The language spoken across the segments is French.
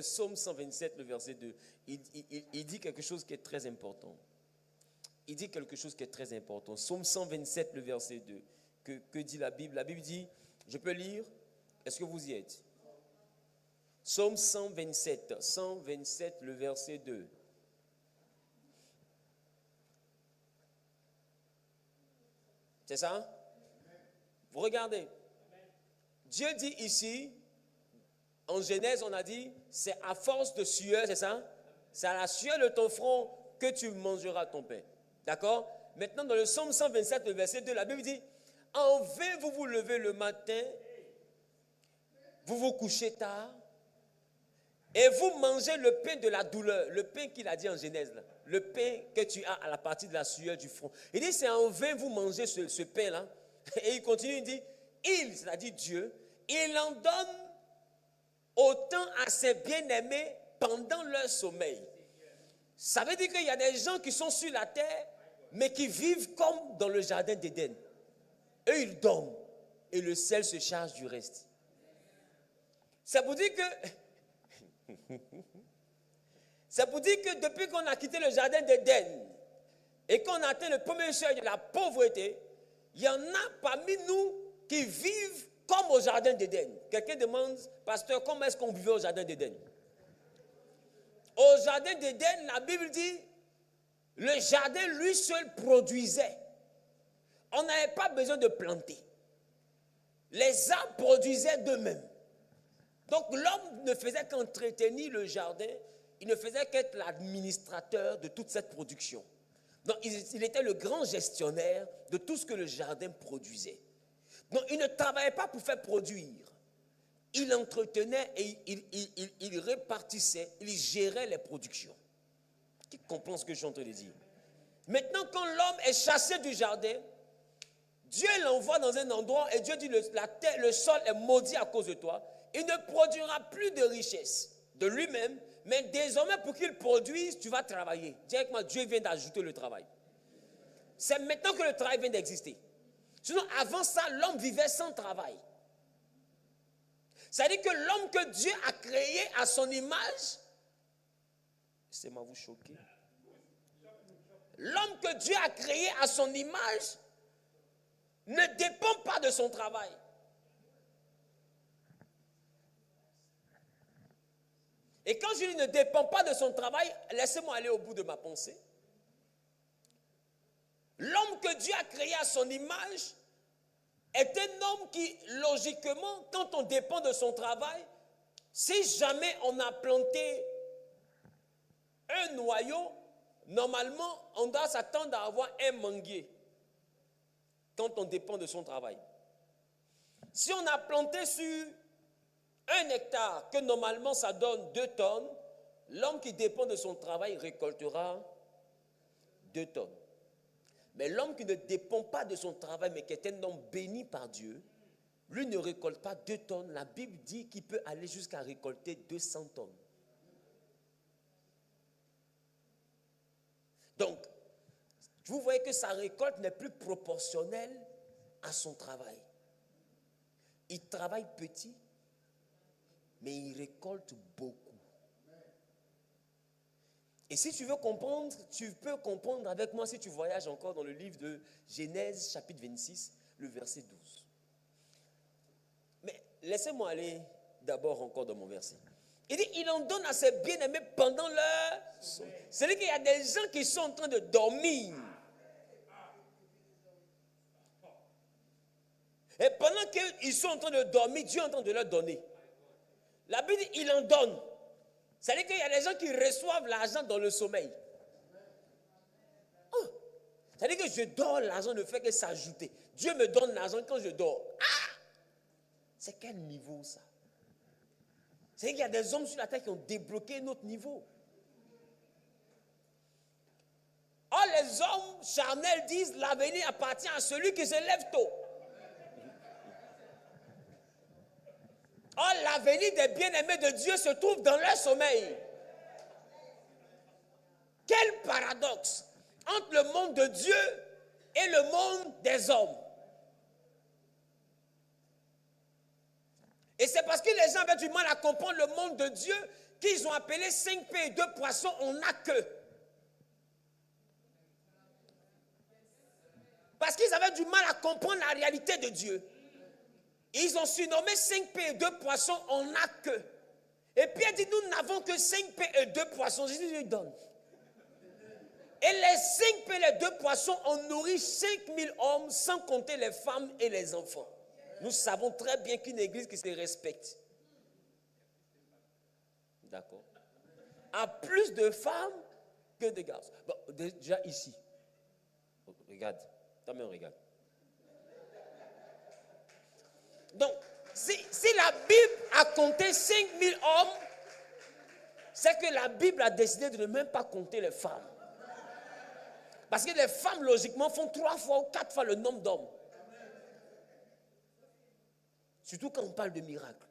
psaume 127, le verset 2. Il dit quelque chose qui est très important. Il dit quelque chose qui est très important. Psaume 127, le verset 2. Que dit la Bible? La Bible dit, je peux lire? Est-ce que vous y êtes? Psaume 127, 127, le verset 2. C'est ça? Vous regardez. Dieu dit ici, en Genèse, on a dit, c'est à force de sueur, c'est ça? C'est à la sueur de ton front que tu mangeras ton pain. D'accord? Maintenant, dans le psaume 127, le verset 2, la Bible dit, en vain vous vous levez le matin, vous vous couchez tard, et vous mangez le pain de la douleur, le pain qu'il a dit en Genèse, là, le pain que tu as à la partie de la sueur du front. Il dit, c'est en vain vous mangez ce pain-là. Et il continue, il dit, c'est-à-dire Dieu, il en donne autant à ses bien-aimés pendant leur sommeil. Ça veut dire qu'il y a des gens qui sont sur la terre, mais qui vivent comme dans le jardin d'Éden. Eux, ils dorment, et le ciel se charge du reste. Ça vous dit que... C'est pour dire que depuis qu'on a quitté le jardin d'Éden et qu'on a atteint le premier seuil de la pauvreté, il y en a parmi nous qui vivent comme au jardin d'Éden. Quelqu'un demande, pasteur, comment est-ce qu'on vivait au jardin d'Éden? Au jardin d'Éden, la Bible dit, le jardin lui seul produisait. On n'avait pas besoin de planter. Les arbres produisaient d'eux-mêmes. Donc l'homme ne faisait qu'entretenir le jardin, il ne faisait qu'être l'administrateur de toute cette production. Donc il était le grand gestionnaire de tout ce que le jardin produisait. Donc il ne travaillait pas pour faire produire. Il entretenait et il répartissait, il gérait les productions. Qui comprend ce que je suis en train de dire? Maintenant, quand l'homme est chassé du jardin, Dieu l'envoie dans un endroit et Dieu dit la terre, le sol est maudit à cause de toi. Il ne produira plus de richesse de lui-même, mais désormais pour qu'il produise, tu vas travailler. Directement, Dieu vient d'ajouter le travail. C'est maintenant que le travail vient d'exister. Sinon, avant ça, l'homme vivait sans travail. C'est-à-dire que l'homme que Dieu a créé à son image, laissez-moi vous choquer. L'homme que Dieu a créé à son image ne dépend pas de son travail. Et quand je dis ne dépend pas de son travail, laissez-moi aller au bout de ma pensée. L'homme que Dieu a créé à son image est un homme qui, logiquement, quand on dépend de son travail, si jamais on a planté un noyau, normalement, on doit s'attendre à avoir un manguier quand on dépend de son travail. Si on a planté sur 1 hectare, que normalement ça donne 2 tonnes, l'homme qui dépend de son travail récoltera 2 tonnes. Mais l'homme qui ne dépend pas de son travail, mais qui est un homme béni par Dieu, lui ne récolte pas 2 tonnes. La Bible dit qu'il peut aller jusqu'à récolter 200 tonnes. Donc, vous voyez que sa récolte n'est plus proportionnelle à son travail. Il travaille petit, mais il récolte beaucoup. Et si tu veux comprendre, tu peux comprendre avec moi si tu voyages encore dans le livre de Genèse, chapitre 26, le verset 12. Mais laissez-moi aller d'abord encore dans mon verset. Il dit, il en donne à ses bien-aimés pendant leur sommeil. C'est-à-dire qu'il y a des gens qui sont en train de dormir. Et pendant qu'ils sont en train de dormir, Dieu est en train de leur donner. La Bible dit, il en donne. C'est-à-dire qu'il y a des gens qui reçoivent l'argent dans le sommeil. Oh. C'est-à-dire que je dors, l'argent ne fait que s'ajouter. Dieu me donne l'argent quand je dors. Ah! C'est quel niveau ça? C'est-à-dire qu'il y a des hommes sur la terre qui ont débloqué un autre niveau. Or, les hommes charnels disent, l'avenir appartient à celui qui se lève tôt. Or, l'avenir des bien-aimés de Dieu se trouve dans leur sommeil. Quel paradoxe entre le monde de Dieu et le monde des hommes. Et c'est parce que les gens avaient du mal à comprendre le monde de Dieu qu'ils ont appelé 5 pains et 2 poissons, on n'a que. Parce qu'ils avaient du mal à comprendre la réalité de Dieu. Ils ont surnommé 5 pains et 2 poissons, on n'a que. Et Pierre dit, nous n'avons que 5 pains et 2 poissons. Jésus lui donne. Et les 5 pains et les 2 poissons ont nourri 5000 hommes, sans compter les femmes et les enfants. Nous savons très bien qu'une église qui se respecte, d'accord, a plus de femmes que de garçons. Bon, déjà ici, regarde, toi-même regarde. Donc, si la Bible a compté 5000 hommes, c'est que la Bible a décidé de ne même pas compter les femmes. Parce que les femmes, logiquement, font 3 fois ou 4 fois le nombre d'hommes. Surtout quand on parle de miracle.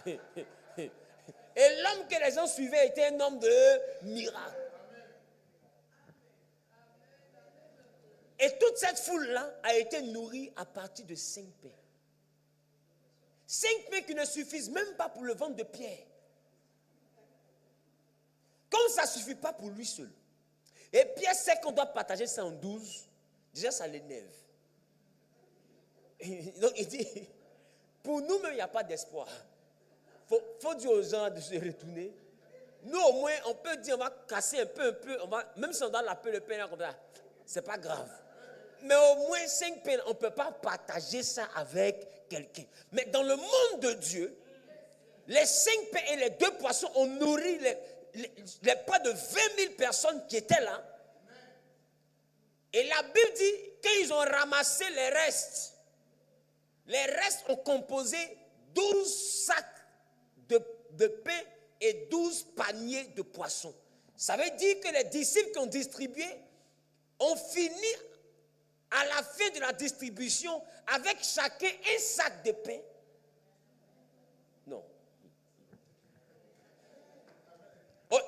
Et l'homme que les gens suivaient était un homme de miracle. Et toute cette foule-là a été nourrie à partir de 5 pains. 5 pains qui ne suffisent même pas pour le ventre de Pierre. Comme ça ne suffit pas pour lui seul. Et Pierre sait qu'on doit partager ça en 12. Déjà, ça l'énerve. Donc, il dit, pour nous-mêmes, il n'y a pas d'espoir. Faut dire aux gens de se retourner. Nous, au moins, on peut dire, on va casser un peu. Même si on doit l'appeler le pain, c'est pas grave. Mais au moins 5 pains, on ne peut pas partager ça avec quelqu'un. Mais dans le monde de Dieu, les 5 pains et les 2 poissons ont nourri les près de 20 000 personnes qui étaient là. Et la Bible dit qu'ils ont ramassé les restes ont composé 12 sacs de pain et 12 paniers de poissons. Ça veut dire que les disciples qui ont distribué ont fini à la fin de la distribution avec chacun un sac de pain. Non. Oh,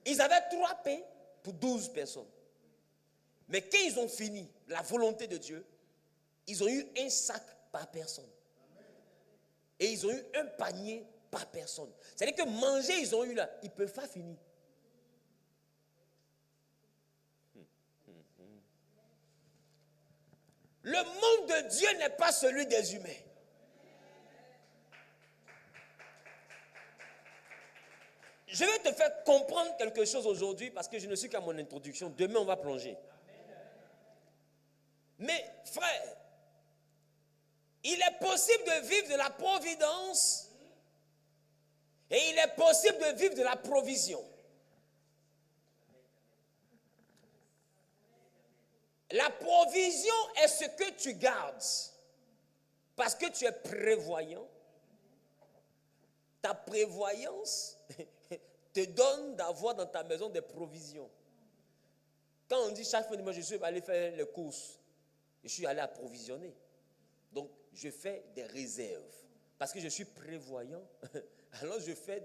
ils avaient 3 pains pour 12 personnes. Mais quand ils ont fini la volonté de Dieu, ils ont eu un sac par personne. Et ils ont eu un panier par personne. C'est-à-dire que manger, ils ont eu là, ils ne peuvent pas finir. Le monde de Dieu n'est pas celui des humains. Je vais te faire comprendre quelque chose aujourd'hui parce que je ne suis qu'à mon introduction. Demain, on va plonger. Mais frère, il est possible de vivre de la providence et il est possible de vivre de la provision. La provision est ce que tu gardes parce que tu es prévoyant. Ta prévoyance te donne d'avoir dans ta maison des provisions. Quand on dit chaque fin de mois, je suis allé faire les courses, je suis allé approvisionner. Donc, je fais des réserves. Parce que je suis prévoyant, alors je fais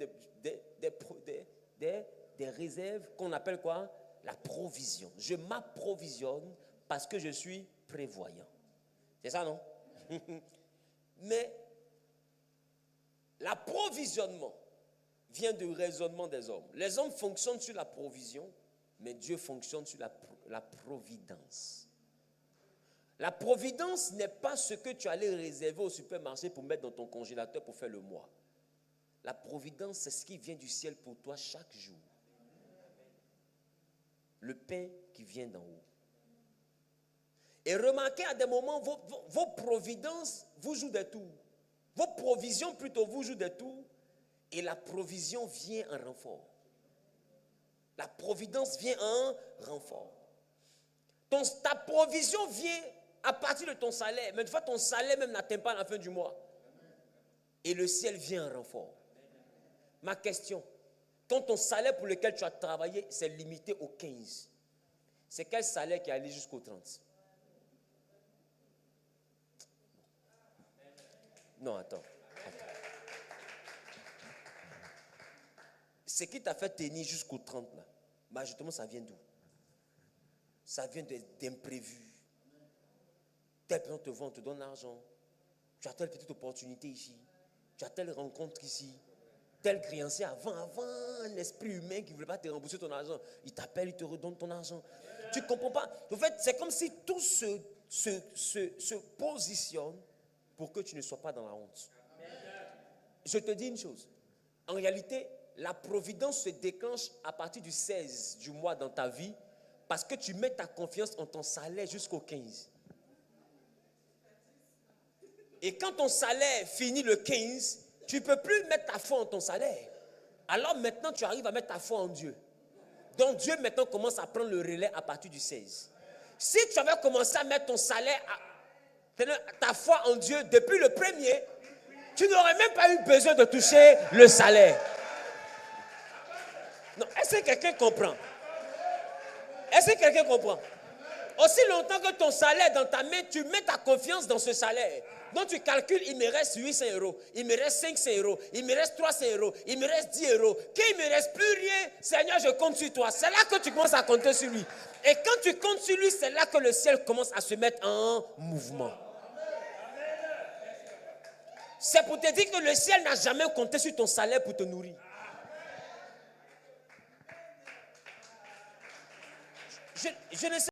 des réserves qu'on appelle quoi? La provision. Je m'approvisionne parce que je suis prévoyant. C'est ça, non? Mais l'approvisionnement vient du raisonnement des hommes. Les hommes fonctionnent sur la provision, mais Dieu fonctionne sur la providence. La providence n'est pas ce que tu allais réserver au supermarché pour mettre dans ton congélateur pour faire le mois. La providence, c'est ce qui vient du ciel pour toi chaque jour. Le pain qui vient d'en haut. Et remarquez à des moments, vos providences vous jouent des tours. Vos provisions plutôt vous jouent des tours. Et la provision vient en renfort. La providence vient en renfort. Ta provision vient à partir de ton salaire. Mais une fois ton salaire même n'atteint pas la fin du mois. Et le ciel vient en renfort. Ma question, quand ton salaire pour lequel tu as travaillé, c'est limité au 15, c'est quel salaire qui est allé jusqu'au 30? Non, attends. Ce qui t'a fait tenir jusqu'au 30 là, bah justement ça vient d'où? Ça vient d'imprévus. Telle personne te vend, on te donne l'argent. Tu as telle petite opportunité ici. Tu as telle rencontre ici. tel créancier avant un esprit humain qui ne voulait pas te rembourser ton argent. Il t'appelle, il te redonne ton argent. Tu ne comprends pas. En fait, c'est comme si tout se positionne pour que tu ne sois pas dans la honte. Je te dis une chose. En réalité, la providence se déclenche à partir du 16 du mois dans ta vie parce que tu mets ta confiance en ton salaire jusqu'au 15. Et quand ton salaire finit le 15, tu ne peux plus mettre ta foi en ton salaire. Alors maintenant, tu arrives à mettre ta foi en Dieu. Donc Dieu maintenant commence à prendre le relais à partir du 16. Si tu avais commencé à mettre ton salaire, ta foi en Dieu depuis le premier, tu n'aurais même pas eu besoin de toucher le salaire. Non, est-ce que quelqu'un comprend? Est-ce que quelqu'un comprend? Aussi longtemps que ton salaire est dans ta main, tu mets ta confiance dans ce salaire. Donc tu calcules, il me reste 800 €, il me reste 500 €, il me reste 300 €, il me reste 10 €. Qu'il ne me reste plus rien, Seigneur, je compte sur toi. C'est là que tu commences à compter sur lui. Et quand tu comptes sur lui, c'est là que le ciel commence à se mettre en mouvement. C'est pour te dire que le ciel n'a jamais compté sur ton salaire pour te nourrir. Je ne sais